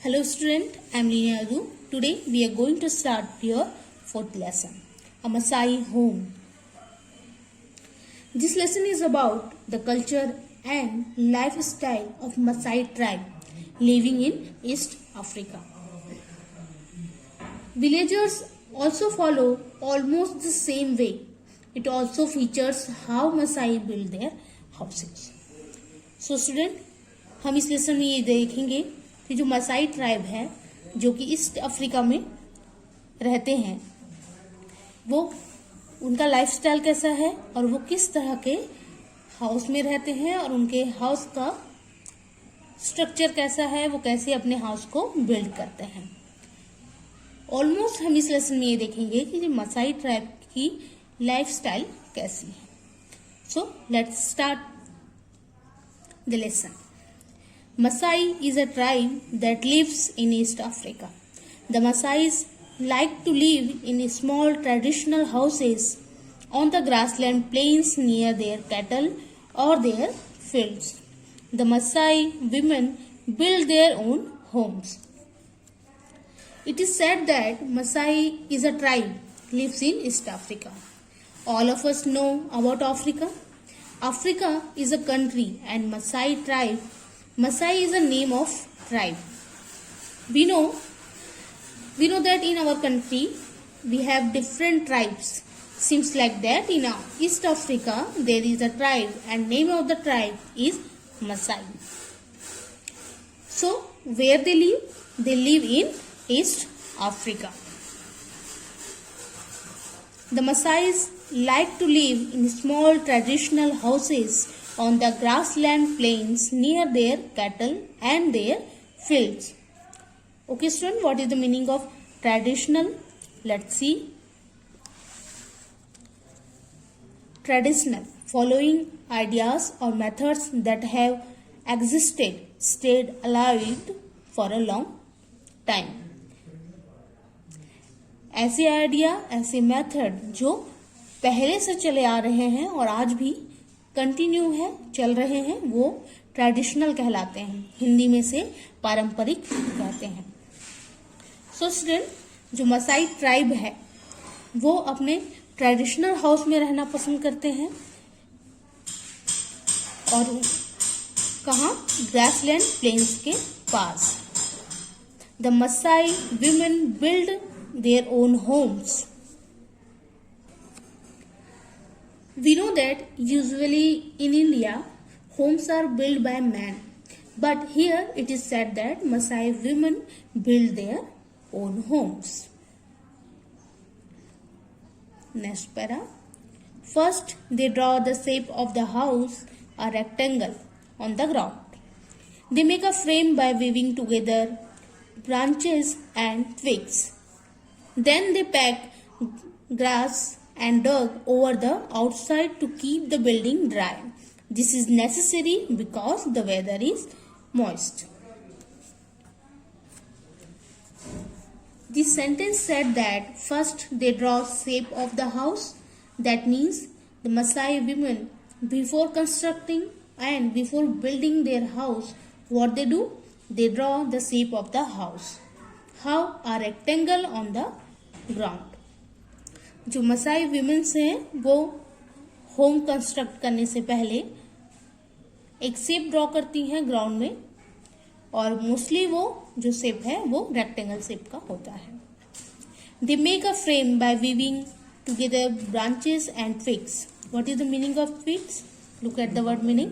Hello student, I am Lina Adu. Today we are going to start your fourth lesson, a Maasai home. This lesson is about the culture and lifestyle of Maasai tribe living in East Africa. Villagers also follow almost the same way. It also features how Maasai build their houses. So student, हम इस lesson में ये देखेंगे कि जो Masai tribe है जो कि ईस्ट अफ्रीका में रहते हैं वो उनका लाइफस्टाइल कैसा है और वो किस तरह के हाउस में रहते हैं और उनके हाउस का स्ट्रक्चर कैसा है, वो कैसे अपने हाउस को बिल्ड करते हैं. ऑलमोस्ट हम इस लेसन में ये देखेंगे कि जो मसाई ट्राइब की लाइफस्टाइल कैसी है. So let's start the lesson. Maasai is a tribe that lives in East Africa. The Maasais like to live in small traditional houses on the grassland plains near their cattle or their fields. The Maasai women build their own homes. It is said that Maasai is a tribe lives in East Africa. All of us know about Africa. Africa is a country and Maasai tribe. Maasai is a name of tribe. We know that in our country we have different tribes. Seems like that in East Africa there is a tribe and name of the tribe is Maasai. So where they live? They live in East Africa. The Maasais like to live in small traditional houses on the grassland plains near their cattle and their fields. Okay student, what is the meaning of traditional? Let's see. Traditional, following ideas or methods that have existed, stayed alive for a long time. ऐसे idea, ऐसे method जो पहले से चले आ रहे हैं और आज भी कंटिन्यू है, चल रहे हैं, वो ट्रेडिशनल कहलाते हैं. हिंदी में से पारंपरिक कहते हैं. सो स्टूडेंट, जो मसाई ट्राइब है वो अपने ट्रेडिशनल हाउस में रहना पसंद करते हैं. और कहाँ? ग्रासलैंड प्लेन्स के पास. The Masai women build their own homes. We know that usually in India, homes are built by men. But here it is said that Maasai women build their own homes. Next para. First, they draw the shape of the house, a rectangle, on the ground. They make a frame by weaving together branches and twigs. Then they pack grass and dug over the outside to keep the building dry. This is necessary because the weather is moist. This sentence said that first they draw shape of the house. That means the Maasai women, before constructing and before building their house, what they do? They draw the shape of the house. How? A rectangle on the ground. जो Masai women's हैं वो home construct करने से पहले एक shape draw करती हैं ground में और मोस्टली वो जो शेप है वो रेक्टेंगल शेप का होता है. They make a frame by weaving together branches and twigs. What is the meaning of twigs? Look at the word meaning.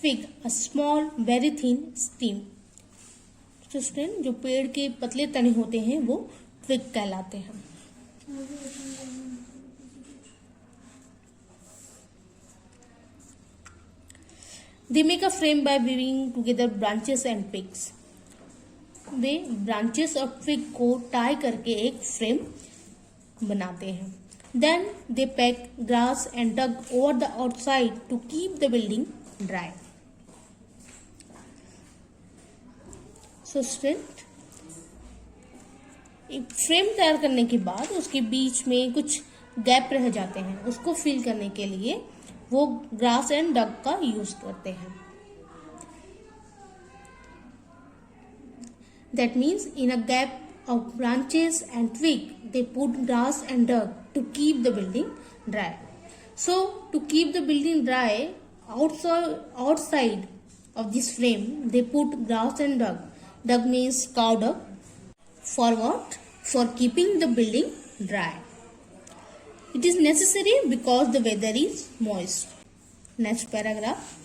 Twig, a small very thin stem. Student, जो पेड़ के पतले तने होते हैं वो ट्विग कहलाते हैं. They make a frame by weaving together branches and twigs. वे ब्रांचेस और ट्विग को टाई करके एक फ्रेम बनाते हैं. Then they pack grass and dung over the outside to keep the building dry. So student, एक फ्रेम तैयार करने के बाद उसके बीच में कुछ गैप रह जाते हैं, उसको फिल करने के लिए वो ग्रास एंड डग का यूज करते हैं. That means in a gap of branches and twig, they put grass and dirt to keep the building dry. So to keep the building dry, outside of this frame, they put grass and dirt. Dirt means cow dung. For what? For keeping the building dry. It is necessary because the weather is moist. Next paragraph.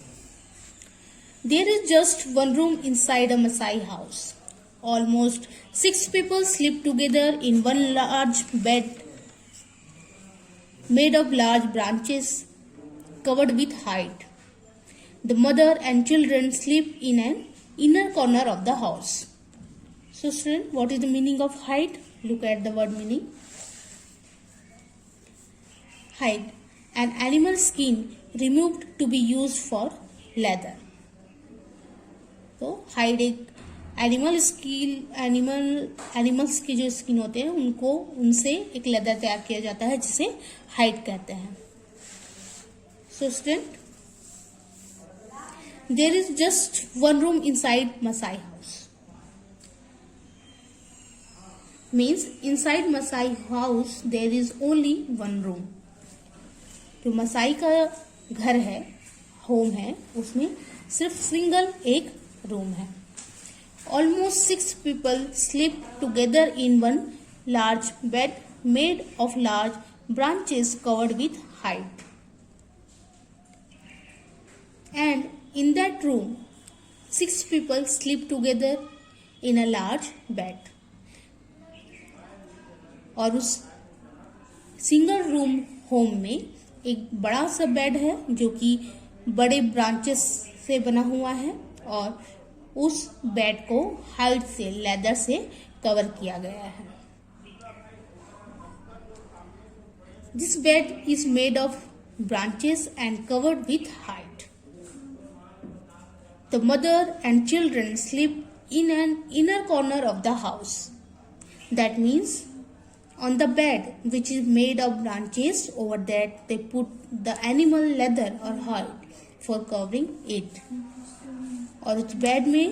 There is just one room inside a Masai house. Almost 6 people sleep together in one large bed made of large branches covered with hide. The mother and children sleep in an inner corner of the house. So student, what is the meaning of hide? Look at the word meaning. Hide, an animal skin removed to be used for leather. तो hide एक animals की जो skin होते हैं उनसे एक leather तैयार किया जाता है जिसे हाइड कहते हैं. So student, there is just one room inside Masai house. Means inside Masai house there is only one room. जो मसाई का घर है, होम है, उसमें सिर्फ सिंगल एक रूम है. Almost 6 people sleep together in one large bed made of large branches covered with hide. And in that room, 6 people sleep together in a large bed. और उस सिंगल रूम होम में एक बड़ा सा bed है जो कि बड़े ब्रांचेस से बना हुआ है और उस बेड को हाइड से, लेदर से कवर किया गया है. This bed is made of branches and covered with hide. The mother and children sleep in an inner corner of the house. That means on the bed which is made of branches, over that they put the animal leather or hide for covering it. और उस bed में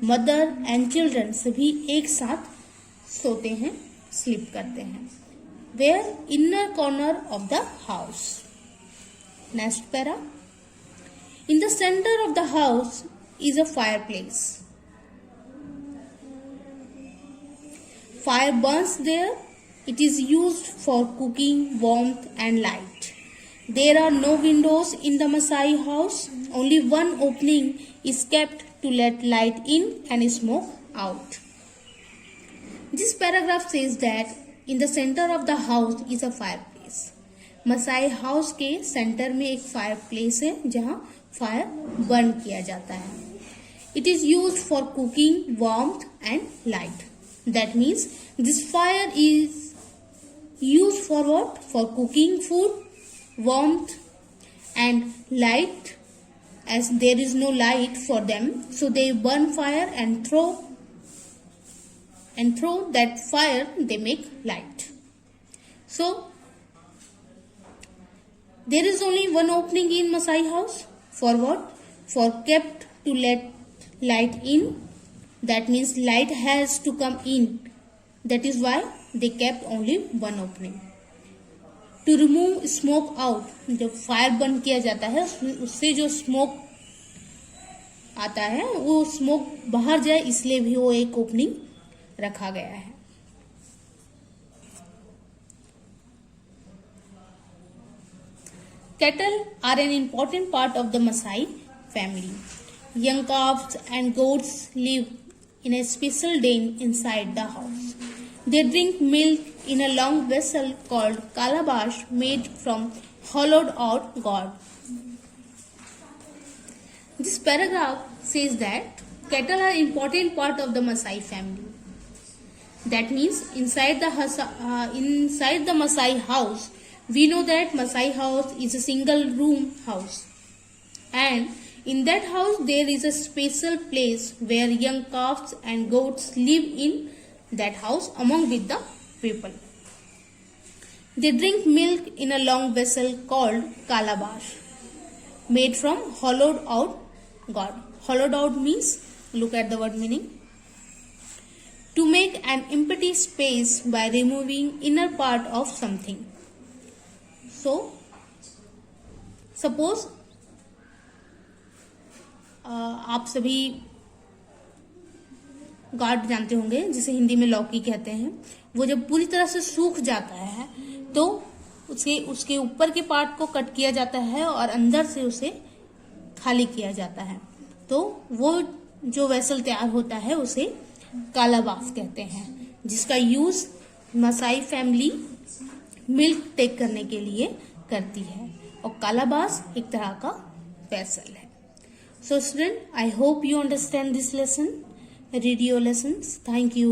mother and children सभी एक साथ सोते हैं, sleep करते हैं. Where inner corner of the house. Next para. In the centre of the house is a fireplace. Fire burns there. It is used for cooking, warmth and light. There are no windows in the Masai house. Only one opening is kept to let light in and smoke out. This paragraph says that in the center of the house is a fireplace. Masai house के center में एक fireplace है जहाँ fire burn किया जाता है. It is used for cooking, warmth and light. That means this fire is used for what? For cooking food, warmth and light. As there is no light for them, so they burn fire and throw that fire, they make light. So there is only one opening in Masai house. For what? For kept to let light in. That means light has to come in. That is why they kept only one opening. To remove smoke out, जब fire burn किया जाता है उससे जो smoke आता है वो smoke बाहर जाए, इसलिए भी वो एक ओपनिंग रखा गया है. Cattle are an important part of the Masai family. Young calves and goats live in a special den inside the house. They drink milk in a long vessel called calabash made from hollowed out gourd. This paragraph says that cattle are an important part of the Masai family. That means inside the Masai house, we know that Masai house is a single room house, and in that house there is a special place where young calves and goats live in that house among with the people. They drink milk in a long vessel called calabash made from hollowed out gourd. Hollowed out means, look at the word meaning. to make an empty space by removing inner part of something. So suppose आप सभी guard जानते होंगे, जिसे हिंदी में लौकी कहते हैं। वो जब पूरी तरह से सूख जाता है तो उसके ऊपर के पार्ट को कट किया जाता है और अंदर से उसे खाली किया जाता है, तो वो जो वेसल तैयार होता है उसे कालाबाफ कहते हैं, जिसका use Masai family milk take करने के लिए करती है। और कालाबास एक तरह का वेसल है। So student, I hope you understand this lesson, radio lessons. Thank you.